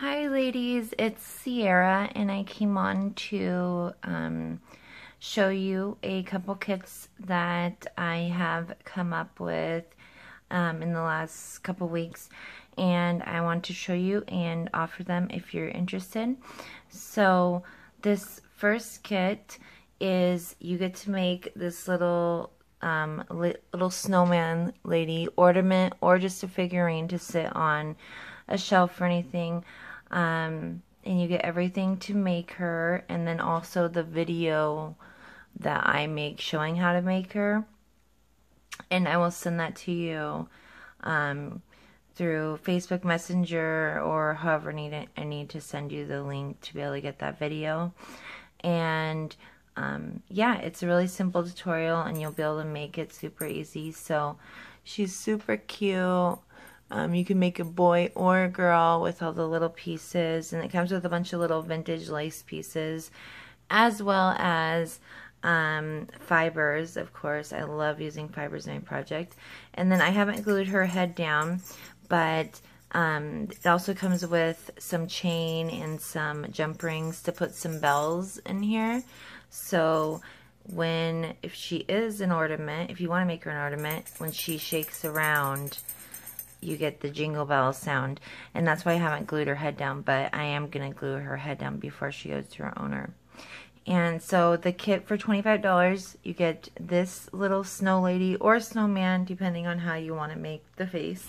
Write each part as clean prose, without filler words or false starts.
Hi ladies, it's Sierra and I came on to show you a couple kits that I have come up with in the last couple weeks, and I want to show you and offer them if you're interested. So this first kit is you get to make this little snowman lady ornament or just a figurine to sit on a shelf or anything, and you get everything to make her, and then also the video that I make showing how to make her, and I will send that to you through Facebook Messenger or however I need to send you the link to be able to get that video. And yeah, it's a really simple tutorial and you'll be able to make it super easy. So she's super cute. You can make a boy or a girl with all the little pieces, and it comes with a bunch of little vintage lace pieces, as well as fibers, of course. I love using fibers in my project. And then I haven't glued her head down, but it also comes with some chain and some jump rings to put some bells in here. So if she is an ornament, if you want to make her an ornament, when she shakes around, you get the jingle bell sound. And that's why I haven't glued her head down, but I am going to glue her head down before she goes to her owner. And so the kit for $25, you get this little snow lady or snowman, depending on how you want to make the face.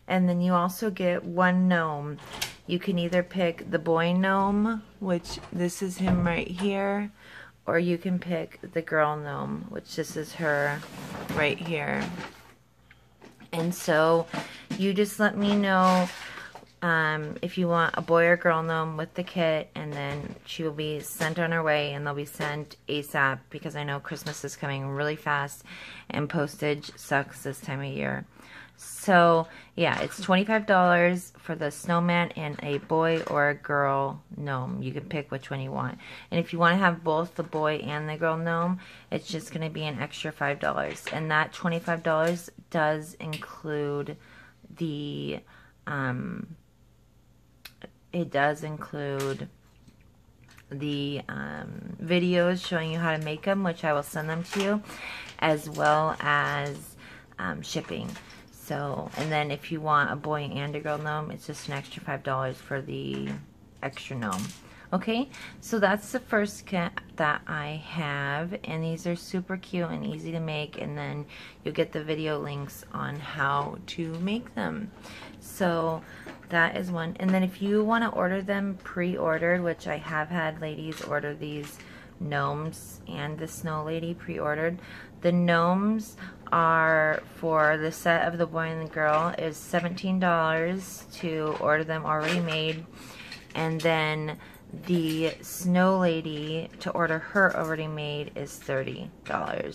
And then you also get one gnome. You can either pick the boy gnome, which this is him right here, or you can pick the girl gnome, which this is her right here. And so you just let me know if you want a boy or girl gnome with the kit, and then she will be sent on her way, and they'll be sent ASAP because I know Christmas is coming really fast and postage sucks this time of year. So yeah, it's $25 for the snowman and a boy or a girl gnome. You can pick which one you want. And if you want to have both the boy and the girl gnome, it's just going to be an extra $5. And that $25 does include the videos showing you how to make them, which I will send them to you, as well as shipping. So, and then if you want a boy and a girl gnome, it's just an extra $5 for the extra gnome. Okay, so that's the first kit that I have, and these are super cute and easy to make, and then you'll get the video links on how to make them. So that is one. And then if you want to order them pre-ordered, which I have had ladies order these gnomes and the snow lady pre-ordered. The gnomes are, for the set of the boy and the girl, is $17 to order them already made, and then the snow lady, to order her already made, is $30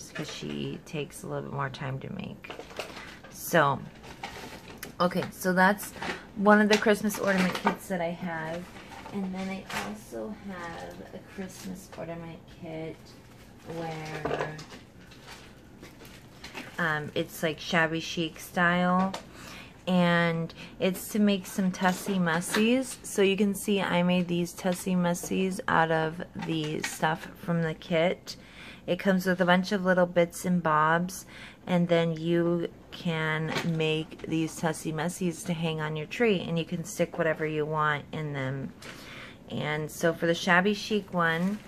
because she takes a little bit more time to make. So okay, so that's one of the Christmas ornament kits that I have. And then I also have a Christmas ornament kit where it's like shabby chic style, and it's to make some tussie mussies. So you can see I made these tussie mussies out of the stuff from the kit. It comes with a bunch of little bits and bobs, and then you can make these tussie mussies to hang on your tree, and you can stick whatever you want in them. And so for the shabby chic one,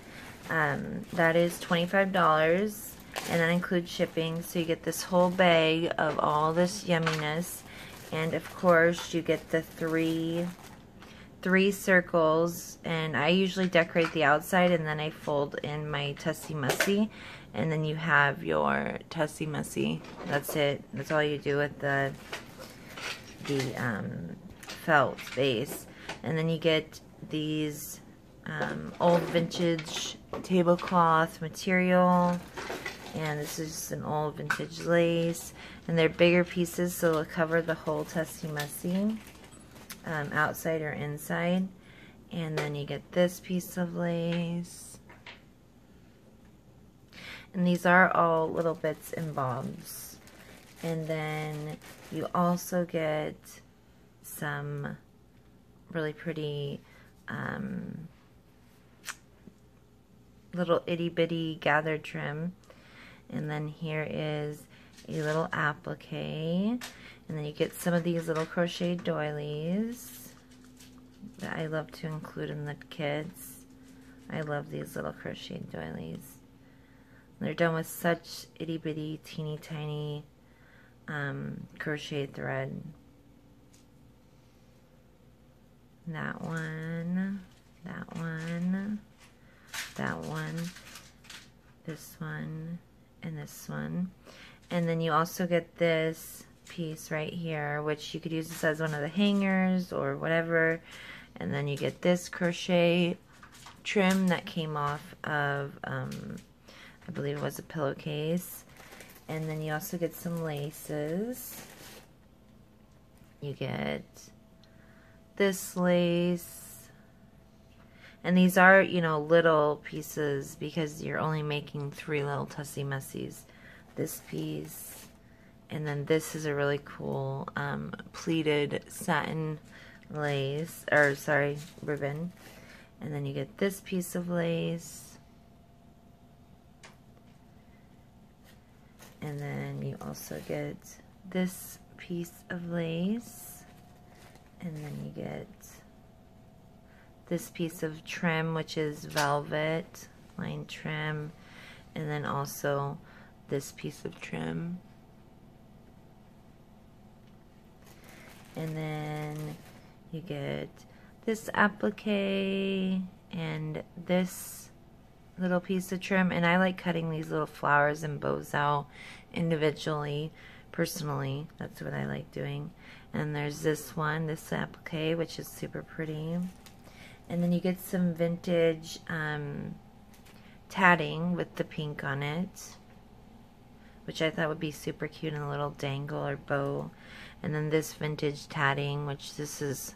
that is $25, and that includes shipping. So you get this whole bag of all this yumminess, and of course you get the three circles, and I usually decorate the outside and then I fold in my tussie mussie, and then you have your tussie mussie. That's it. That's all you do with the felt base. And then you get these old vintage tablecloth material, and this is just an old vintage lace, and they're bigger pieces, so they'll cover the whole tussie mussie, outside or inside. And then you get this piece of lace, and these are all little bits and bobs. And then you also get some really pretty little itty bitty gathered trim. And then here is a little applique. And then you get some of these little crochet doilies that I love to include in the kits. I love these little crochet doilies. They're done with such itty bitty, teeny tiny crochet thread. That one, that one, that one, this one, and this one. And then you also get this piece right here, which you could use this as one of the hangers or whatever. And then you get this crochet trim that came off of I believe it was a pillowcase. And then you also get some laces. You get this lace. And these are, you know, little pieces because you're only making 3 little tussie mussies. This piece. And then this is a really cool pleated satin lace, or sorry, ribbon. And then you get this piece of lace. And then you also get this piece of lace. And then you get this piece of trim, which is velvet lined trim. And then also this piece of trim. And then you get this applique and this little piece of trim. And I like cutting these little flowers and bows out individually. Personally, that's what I like doing. And there's this one, this applique, which is super pretty. And then you get some vintage tatting with the pink on it, which I thought would be super cute in a little dangle or bow. And then this vintage tatting, which this is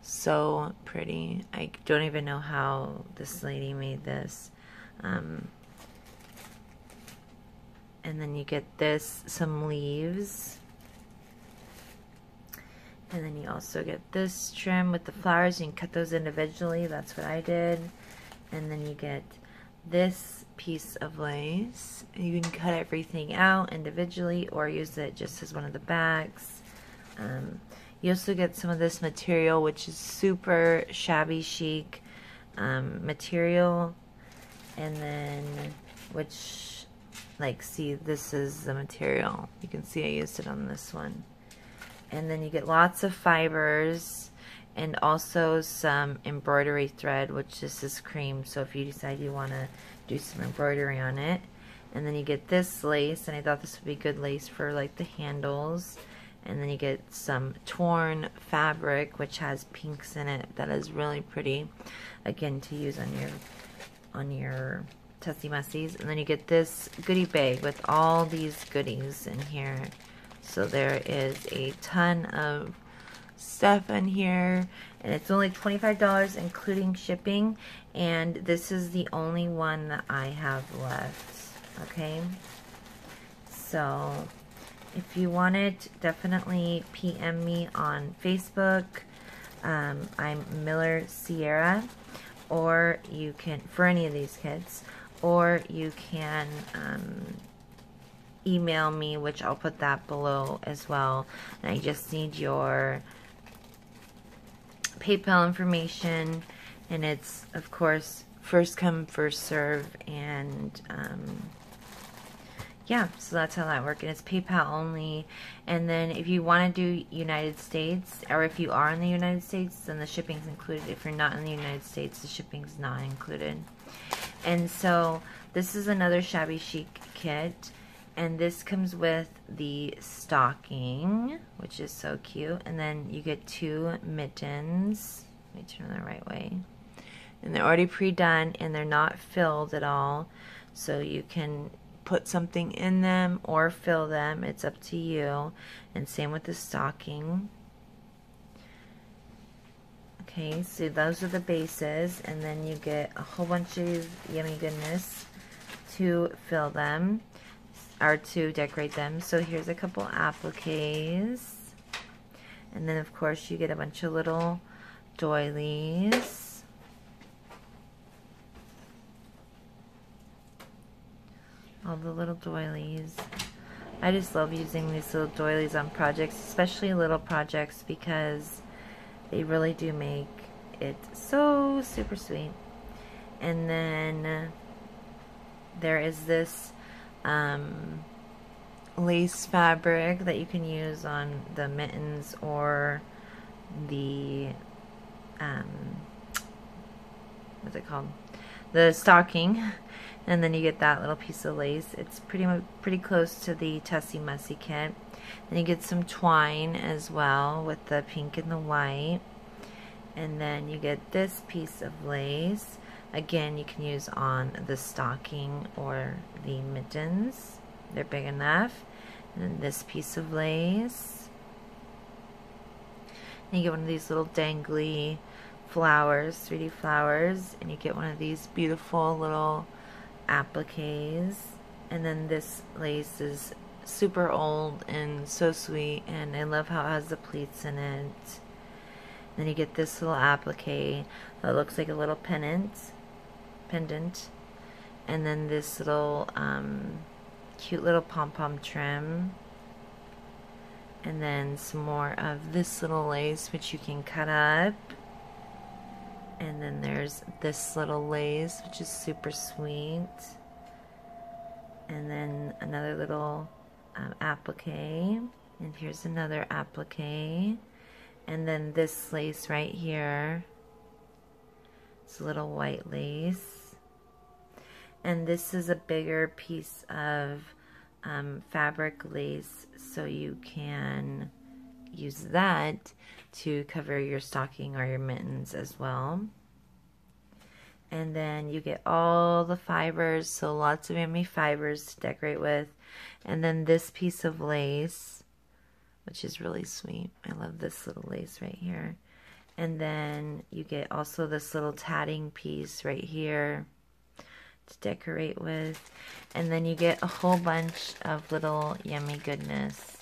so pretty. I don't even know how this lady made this. And then you get this, some leaves. And then you also get this trim with the flowers. You can cut those individually. That's what I did. And then you get this piece of lace. You can cut everything out individually or use it just as one of the bags. You also get some of this material, which is super shabby chic material. And then, which, like, see, this is the material. You can see I used it on this one. And then you get lots of fibers and also some embroidery thread, which this is cream. So if you decide you want to do some embroidery on it. And then you get this lace, and I thought this would be good lace for like the handles. And then you get some torn fabric, which has pinks in it. That is really pretty, again, to use on your tussie mussies. And then you get this goodie bag with all these goodies in here. So there is a ton of stuff in here, and it's only $25 including shipping, and this is the only one that I have left. Okay, so if you want it, definitely PM me on Facebook. I'm Miller Sierra, or you can, for any of these kits, or you can email me, which I'll put that below as well. And I just need your PayPal information, and it's, of course, first come, first serve, and yeah, so that's how that works. And it's PayPal only. And then if you want to do United States, or if you are in the United States, then the shipping's included. If you're not in the United States, the shipping's not included. And so this is another Shabby Chic kit, and this comes with the stocking, which is so cute. And then you get 2 mittens. Let me turn them the right way. And they're already pre-done, and they're not filled at all. So you can put something in them or fill them. It's up to you. And same with the stocking. Okay, so those are the bases. And then you get a whole bunch of yummy goodness to fill them, or to decorate them. So here's a couple appliques. And then, of course, you get a bunch of little doilies. All the little doilies. I just love using these little doilies on projects, especially little projects, because they really do make it so super sweet. And then there is this lace fabric that you can use on the mittens or the what's it called, the stocking. And then you get that little piece of lace. It's pretty close to the tussie mussie kit. Then you get some twine as well with the pink and the white. And then you get this piece of lace. Again, you can use on the stocking or the mittens. They're big enough. And then this piece of lace. And you get one of these little dangly flowers, 3D flowers. And you get one of these beautiful little appliques. And then this lace is super old and so sweet. And I love how it has the pleats in it. Then you get this little applique that looks like a little pendant. And then this little cute little pom-pom trim. And then some more of this little lace, which you can cut up. And then there's this little lace, which is super sweet. And then another little applique. And here's another applique. And then this lace right here. It's a little white lace. And this is a bigger piece of fabric lace, so you can use that to cover your stocking or your mittens as well. And then you get all the fibers, so lots of yummy fibers to decorate with. And then this piece of lace, which is really sweet. I love this little lace right here. And then you get also this little tatting piece right here to decorate with. And then you get a whole bunch of little yummy goodness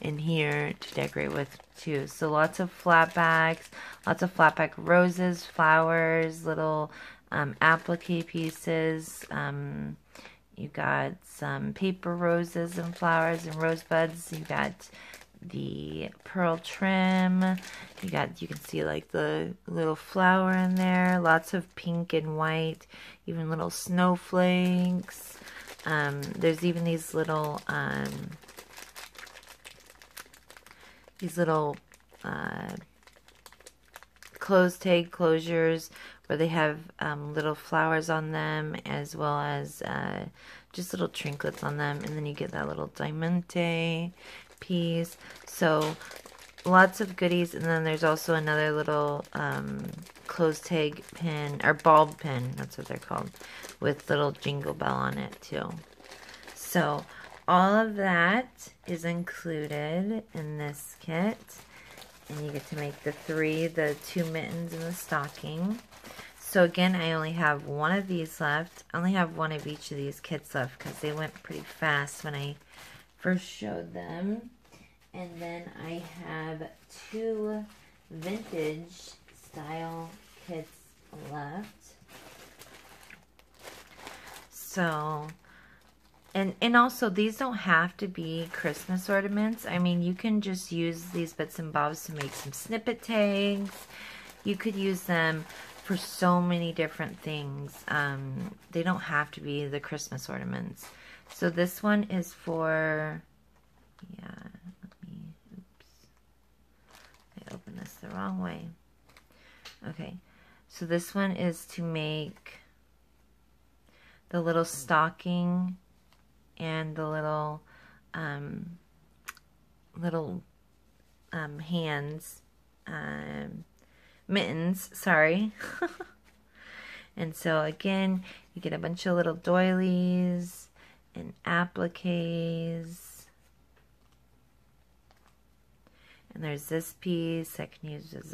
in here to decorate with too. So lots of flat bags, lots of flat back roses, flowers, little applique pieces. You got some paper roses and flowers and rosebuds. You got the pearl trim. You can see like the little flower in there. Lots of pink and white, even little snowflakes. There's even these little clothes tag closures where they have little flowers on them, as well as just little trinkets on them. And then you get that little diamante piece. So lots of goodies. And then there's also another little clothes tag pin, or bulb pin, that's what they're called, with little jingle bell on it too. So all of that is included in this kit. And you get to make the two mittens and the stocking. So again, I only have one of these left. I only have one of each of these kits left because they went pretty fast when I first showed them. And then I have 2 vintage style kits left. So, and also these don't have to be Christmas ornaments. I mean, you can just use these bits and bobs to make some snippet tags. You could use them for so many different things. They don't have to be the Christmas ornaments. So this one is for, oops, I opened this the wrong way. Okay, so this one is to make the little stocking and the little hands, mittens, sorry. And so again, you get a bunch of little doilies and appliques. And there's this piece I can use as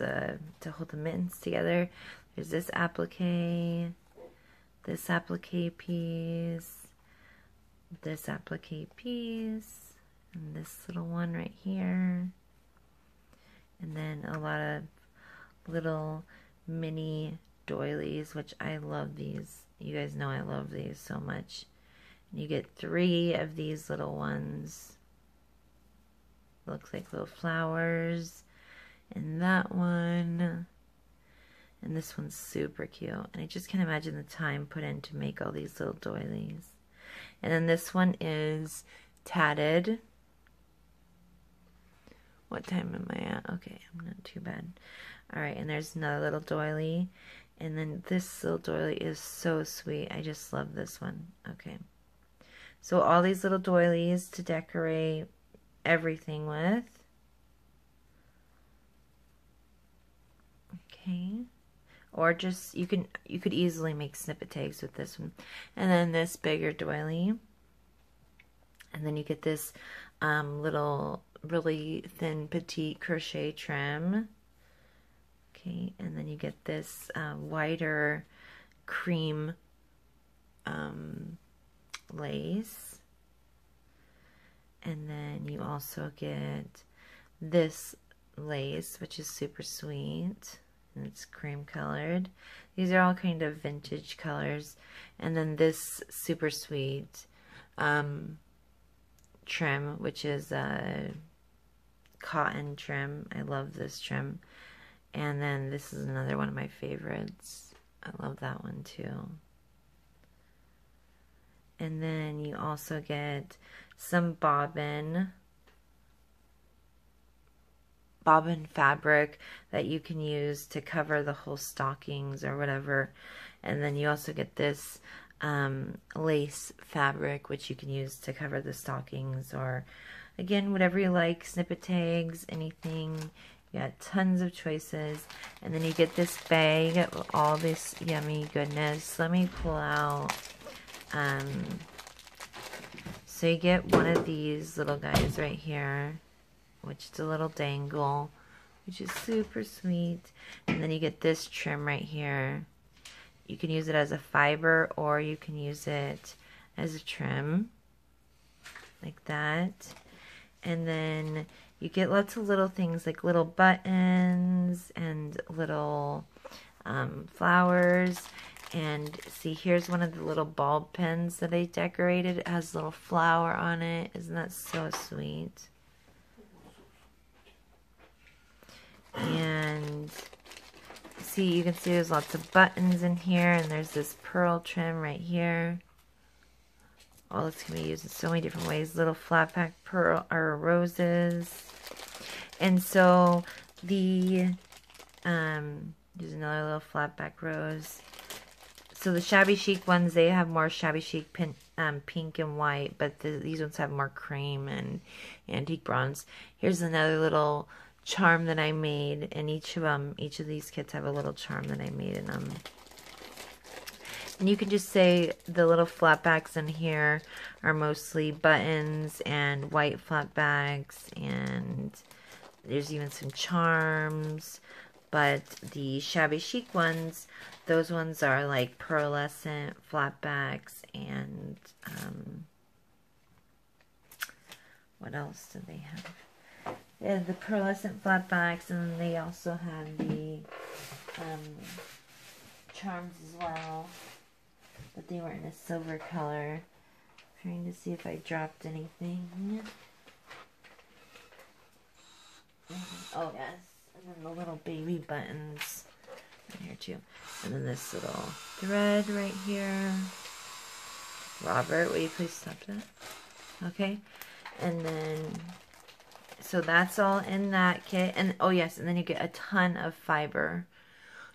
to hold the mittens together. There's this applique piece, this applique piece, and this little one right here. And then a lot of little mini doilies, which I love these. You guys know I love these so much. And you get 3 of these little ones. Looks like little flowers. And that one. And this one's super cute. And I just can't imagine the time put in to make all these little doilies. And then this one is tatted. What time am I at? Okay, I'm not too bad. Alright, and there's another little doily. And then this little doily is so sweet. I just love this one. Okay. So all these little doilies to decorate everything with. Okay. Or just, you could easily make snippet tags with this one. And then this bigger doily. And then you get this little really thin petite crochet trim. Okay, and then you get this wider cream lace. And then you also get this lace, which is super sweet. And it's cream colored. These are all kind of vintage colors. And then this super sweet trim, which is a cotton trim. I love this trim. And then this is another one of my favorites. I love that one too. And then you also get some bobbin fabric that you can use to cover the whole stockings or whatever. And then you also get this lace fabric, which you can use to cover the stockings, or again, whatever you like, snippet tags, anything. You got tons of choices. And then you get this bag with all this yummy goodness. Let me pull out. So you get one of these little guys right here, which is a little dangle, which is super sweet. And then you get this trim right here. You can use it as a fiber, or you can use it as a trim, like that. And then you get lots of little things like little buttons and little flowers. And see, here's one of the little bulb pens that I decorated. It has a little flower on it. Isn't that so sweet? And see, you can see there's lots of buttons in here, and there's this pearl trim right here. Oh, this can be used in so many different ways. Little flat pack pearl or roses. And so the there's another little flat back rose. So the Shabby Chic ones, they have more Shabby Chic pink and white, but these ones have more cream and antique bronze. Here's another little charm that I made, and each of these kits have a little charm that I made in them. And you can just say the little flat backs in here are mostly buttons and white flat backs, and there's even some charms. But the Shabby Chic ones, those ones are like pearlescent flat backs, and what else do they have? They have the pearlescent flat backs, and then they also have the charms as well, but they were in a silver color. I'm trying to see if I dropped anything. Oh yes, and then the little baby buttons in here too, and then this little thread right here. Robert, will you please stop that? Okay, and then so that's all in that kit. And oh yes, and then you get a ton of fiber.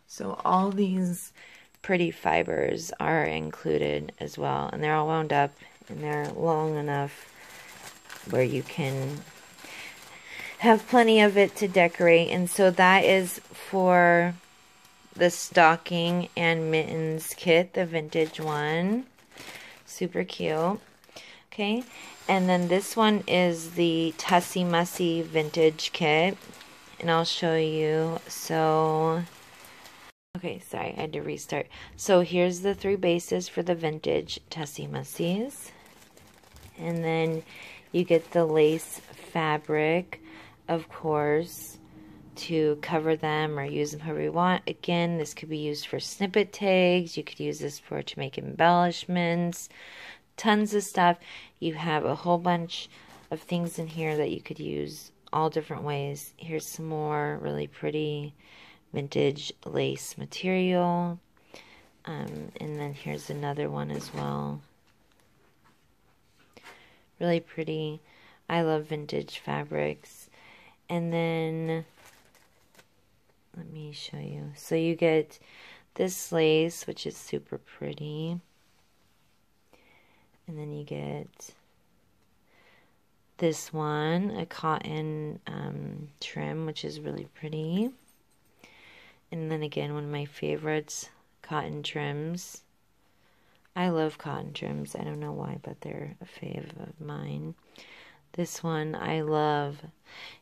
So all these pretty fibers are included as well, and they're all wound up, and they're long enough where you can have plenty of it to decorate. And so that is for the stocking and mittens kit, the vintage one. Super cute. Okay, and then this one is the Tussie Mussie vintage kit, and I'll show you. So okay, sorry, I had to restart. So here's the 3 bases for the vintage Tussie Mussies, and then you get the lace fabric, of course, to cover them or use them however you want. Again, this could be used for snippet tags. You could use this to make embellishments. Tons of stuff. You have a whole bunch of things in here that you could use all different ways. Here's some more really pretty vintage lace material. And then here's another one as well. Really pretty. I love vintage fabrics. And then, let me show you. So you get this lace, which is super pretty. And then you get this one, a cotton trim, which is really pretty. And then again, one of my favorites, cotton trims. I love cotton trims. I don't know why, but they're a fave of mine. This one I love. You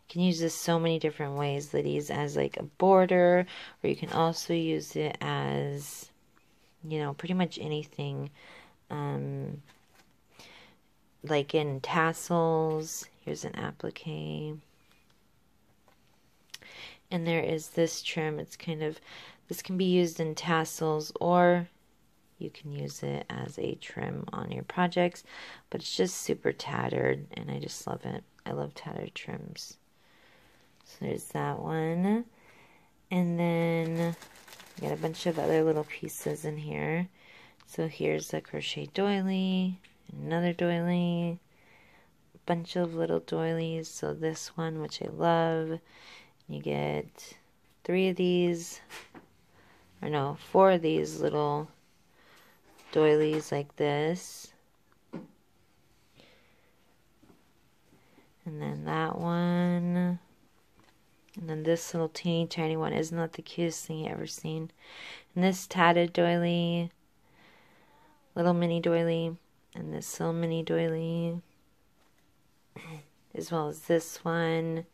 can use this so many different ways, ladies, as like a border, or you can also use it as, you know, pretty much anything. Like in tassels. Here's an applique. And there is this trim. It's kind of, this can be used in tassels, or you can use it as a trim on your projects, but it's just super tattered, and I just love it. I love tattered trims. So there's that one. And then we got a bunch of other little pieces in here. So here's a crochet doily, another doily, a bunch of little doilies. So this one, which I love, you get 3 of these, or no, 4 of these little doilies like this. And then that one. And then this little teeny tiny one. Isn't that the cutest thing you've ever seen? And this tatted doily. Little mini doily. And this little mini doily. As well as this one.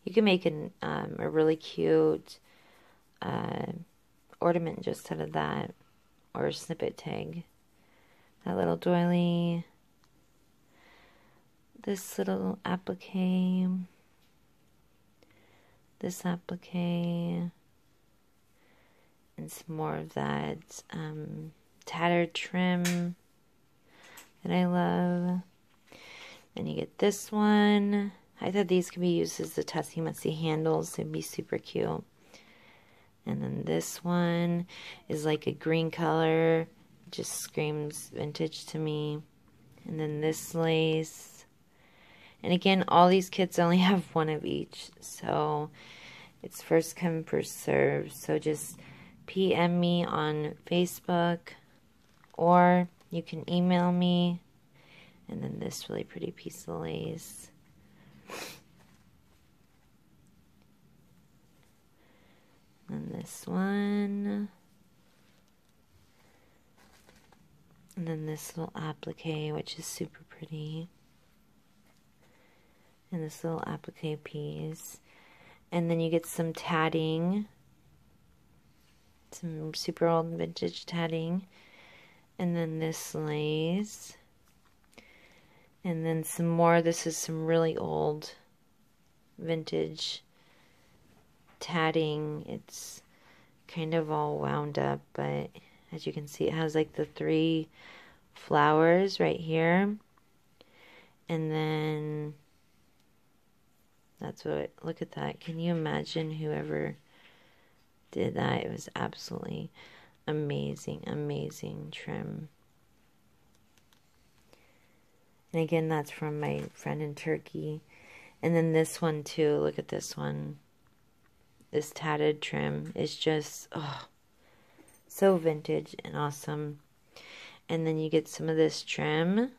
You can make a really cute ornament just out of that. Or a snippet tag. That little doily. This little applique. This applique. And some more of that tattered trim that I love. Then you get this one. I thought these could be used as the tussie mussie handles. It'd be super cute. And then this one is like a green color. It just screams vintage to me. And then this lace. And again, all these kits only have 1 of each. So it's first come, first serve. So just PM me on Facebook. Or you can email me. And then this really pretty piece of lace. And this one. And then this little applique, which is super pretty. And this little applique piece. And then you get some tatting. Some super old vintage tatting. And then this lace. And then some more. This is some really old vintage tatting. It's kind of all wound up, but as you can see, it has like the 3 flowers right here. And then that's what, look at that. Can you imagine whoever did that? It was absolutely amazing, amazing trim. And again, that's from my friend in Turkey. And then this one too, look at this one. This tatted trim is just, oh, so vintage and awesome. And then you get some of this trim.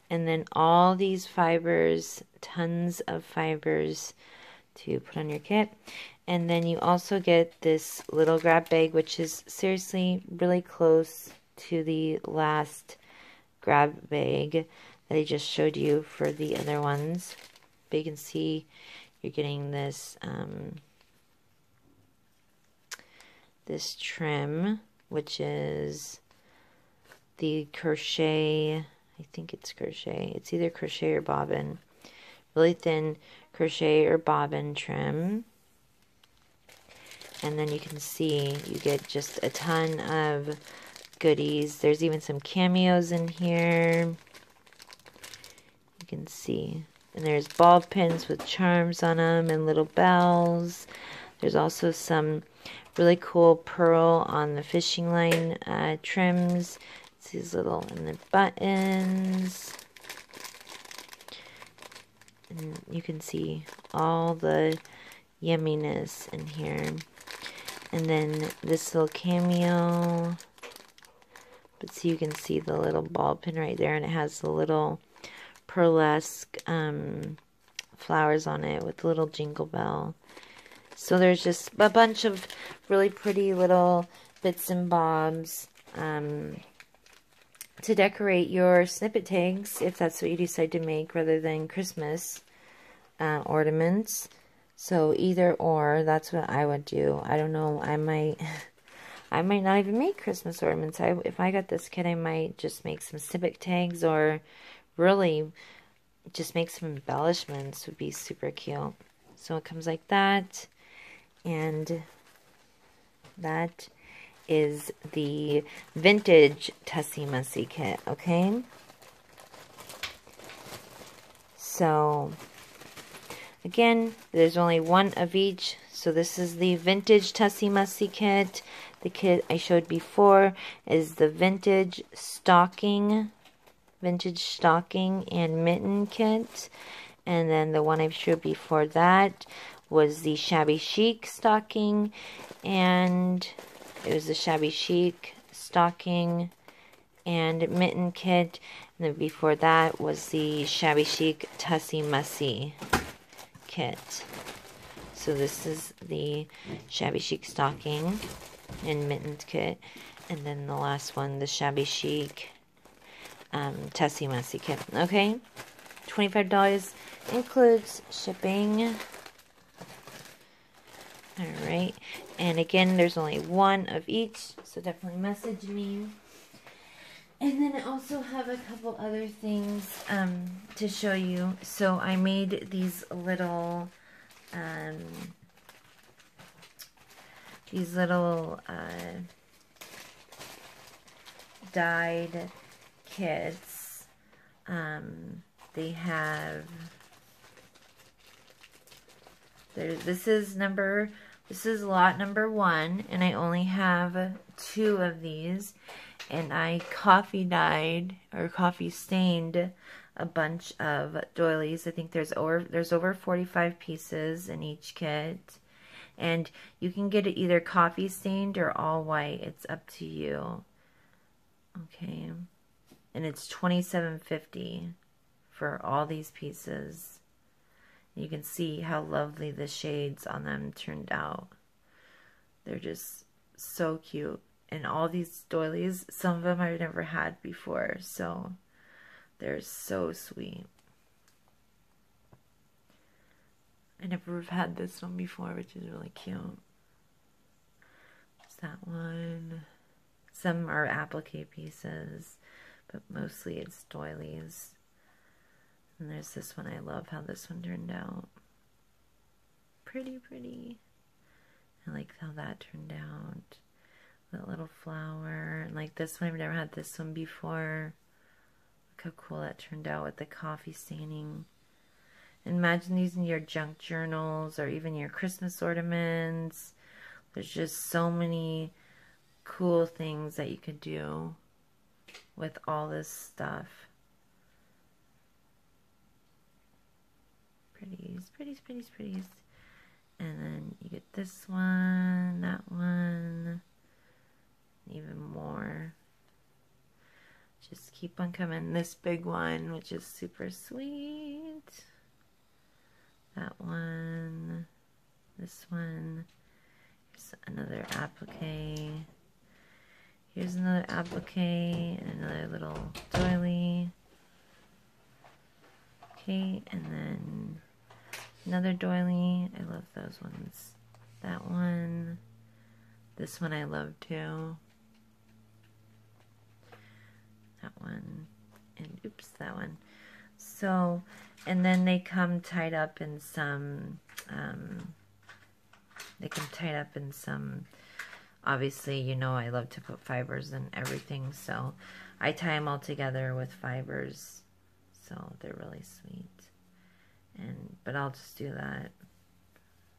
And then all these fibers, tons of fibers to put on your kit. And then you also get this little grab bag, which is seriously really close to the last grab bag that I just showed you for the other ones. But you can see you're getting this this trim, which is the crochet. I think it's crochet. It's either crochet or bobbin. Really thin, crochet or bobbin trim. And then you can see you get just a ton of goodies. There's even some cameos in here. You can see. And there's ball pins with charms on them and little bells. There's also some really cool pearl on the fishing line trims. It's these little and the buttons. And you can see all the yumminess in here. And then this little cameo. But so you can see the little ball pin right there, and it has the little pearlesque flowers on it with the little jingle bell. So there's just a bunch of really pretty little bits and bobs to decorate your snippet tags, if that's what you decide to make, rather than Christmas ornaments. So either or, that's what I would do. I don't know, I might not even make Christmas ornaments. If I got this kit, I might just make some snippet tags, or really just make some embellishments. Would be super cute. So it comes like that, and that is the vintage Tussie Mussie kit, okay? So again, there's only one of each. So this is the vintage Tussie Mussie kit. The kit I showed before is the vintage stocking and mitten kit. And then the one I showed before that was the Shabby Chic stocking, and it was the Shabby Chic stocking and mitten kit. And then before that was the Shabby Chic Tussie Mussie kit. So this is the Shabby Chic stocking and mittens kit, and then the last one, the Shabby Chic Tussie Mussie kit. Okay, $25 includes shipping. Alright, and again, there's only one of each, so definitely message me. And then I also have a couple other things to show you. So I made these little dyed kits. They have this is lot number 1, and I only have 2 of these. And I coffee dyed or coffee stained a bunch of doilies. I think there's over 45 pieces in each kit, and you can get it either coffee stained or all white. It's up to you. Okay, and it's $27.50 for all these pieces. You can see how lovely the shades on them turned out. They're just so cute. And all these doilies, some of them I've never had before, so they're so sweet. I never have had this one before, which is really cute. There's that one. Some are applique pieces, but mostly it's doilies. And there's this one. I love how this one turned out. Pretty, pretty. I like how that turned out. That little flower. And like this one, I've never had this one before. Look how cool that turned out with the coffee staining. And imagine these in your junk journals or even your Christmas ornaments. There's just so many cool things that you could do with all this stuff. Pretties, pretties, pretties, pretties. And then you get this one, that one. Even more. Just keep on coming. This big one, which is super sweet. That one. This one. Here's another applique. Here's another applique and another little doily. Okay, and then another doily. I love those ones. That one. This one I love too. That one, and oops, that one. So And then they come tied up in some, obviously, you know I love to put fibers in everything, so I tie them all together with fibers, so they're really sweet. But I'll just do that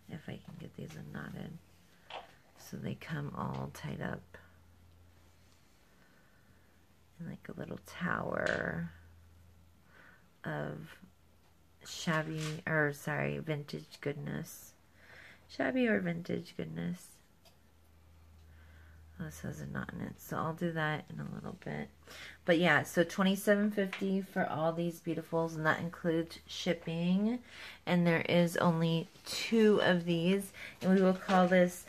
if I can get these unknotted. So they come all tied up in like a little tower of shabby, or sorry, vintage goodness. Shabby or vintage goodness. Oh, this has a knot in it, so I'll do that in a little bit. But yeah, so $27.50 for all these beautifuls, and that includes shipping. And there is only 2 of these, and we will call this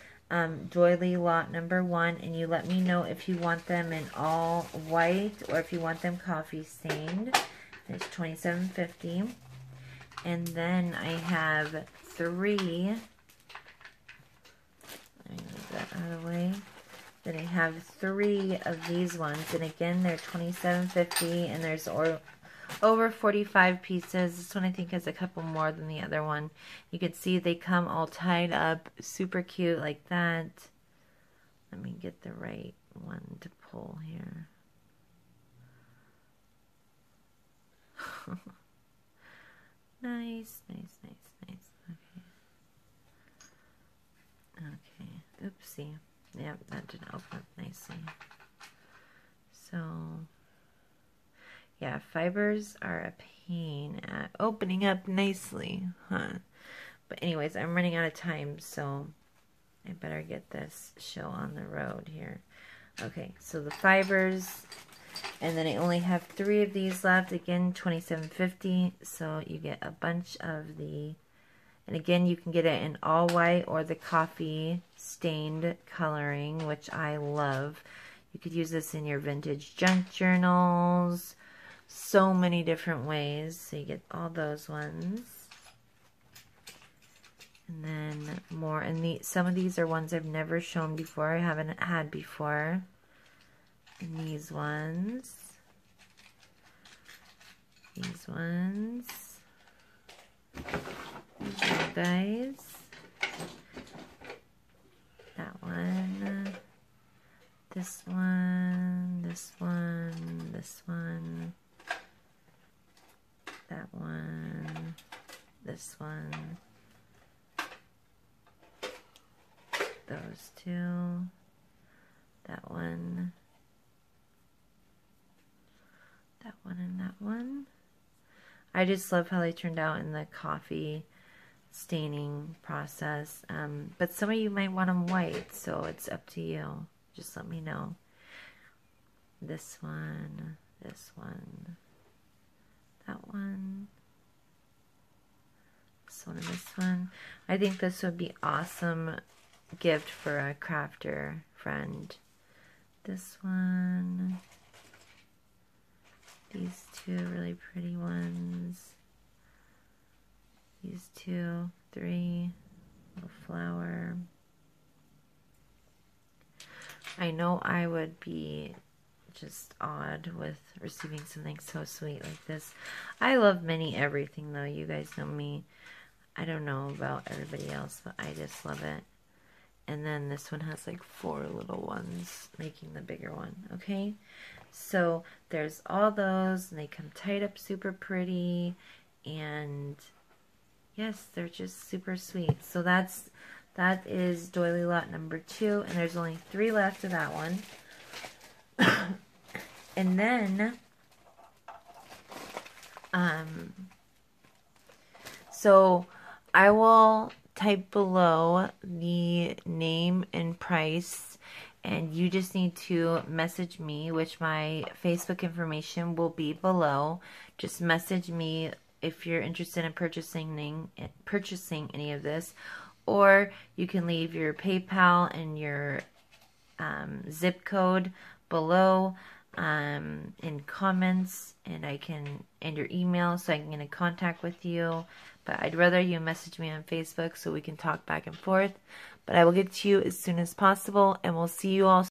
doily lot number 1. And you let me know if you want them in all white or if you want them coffee stained. It's $27.50. And then I have 3. Let me move that out of the way. Then I have 3 of these ones, and again they're $27.50, and there's over 45 pieces. This one I think has a couple more than the other one. You can see they come all tied up, super cute like that. Let me get the right one to pull here. Nice, nice, nice, nice. Okay. Okay. Oopsie. Yep, that didn't open up nicely. So, yeah, fibers are a pain at opening up nicely, huh? But anyways, I'm running out of time, so I better get this show on the road here. Okay, so the fibers, and then I only have 3 of these left. Again, $27.50, so you get a bunch of the... And again, you can get it in all white or the coffee stained coloring, which I love. You could use this in your vintage junk journals. So many different ways. So you get all those ones. And then more. And some of these are ones I've never shown before. I haven't had before. And these ones. These ones. Guys, that one, this one, this one, this one, that one, this one, those 2, that one, and that one. I just love how they turned out in the coffee staining process, but some of you might want them white, so it's up to you. Just let me know. This one, that one, this one, and this one. I think this would be awesome gift for a crafter friend. This one, these 2 really pretty ones. These 2, 3, little flower. I know I would be just awed with receiving something so sweet like this. I love mini everything though. You guys know me. I don't know about everybody else, but I just love it. And then this one has like 4 little ones, making the bigger one. Okay, so there's all those, and they come tied up super pretty, and yes, they're just super sweet. So that is doily lot number 2, and there's only 3 left of that one. And then, so I will type below the name and price, and you just need to message me, which my Facebook information will be below. Just message me if you're interested in purchasing any of this, or you can leave your PayPal and your zip code below in comments, and your email, so I can get in contact with you. But I'd rather you message me on Facebook so we can talk back and forth. But I will get to you as soon as possible, and we'll see you all